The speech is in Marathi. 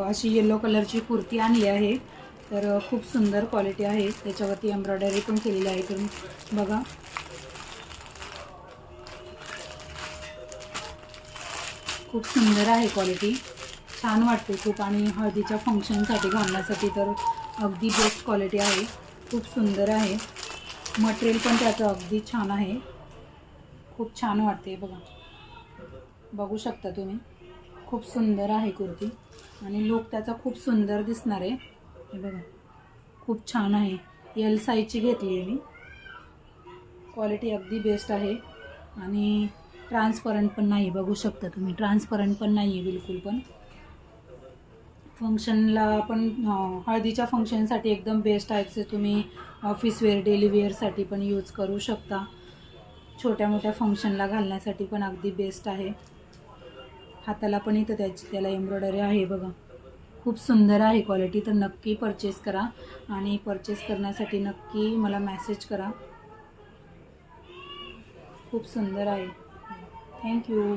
अशी येलो कलरची कुर्ती आणली आहे। तर खूप सुंदर क्वालिटी आहे, त्याच्यावरती एम्ब्रॉयडरी पण केलेली आहे। तुम्ही बघा, खूप सुंदर आहे क्वालिटी, छान वाटते खूप। आणि हळदीच्या फंक्शनसाठी घालण्यासाठी तर अगदी बेस्ट क्वालिटी आहे, खूप सुंदर आहे। मटेरियल पण त्याचं अगदी छान आहे, खूप छान वाटते। बघा, बघू शकता तुम्ही, खूप सुंदर आहे कुर्ती आणि लुक त्याचा खूप सुंदर दिसणार आहे। हे बघा, खूप छान आहे। एल साईजची घेतली आहे मी, क्वालिटी अगदी बेस्ट आहे आणि ट्रान्सपरंट पण नाही, बघू शकता तुम्ही, ट्रान्सपरंट पण नाही आहे बिलकुल पण। फंक्शनला पण हळदीच्या फंक्शनसाठी एकदम बेस्ट आहे। तुम्ही ऑफिस वेअर, डेली वेअरसाठी पण यूज करू शकता, छोट्या मोठ्या फंक्शनला घालण्यासाठी पण अगदी बेस्ट आहे। हाताला पण इथं त्याला एम्ब्रॉयडरी आहे बघा, खूप सुंदर आहे क्वालिटी। तर नक्की परचेस करा आणि परचेस करण्यासाठी नक्की मला मेसेज करा, खूप सुंदर आहे। थँक्यू।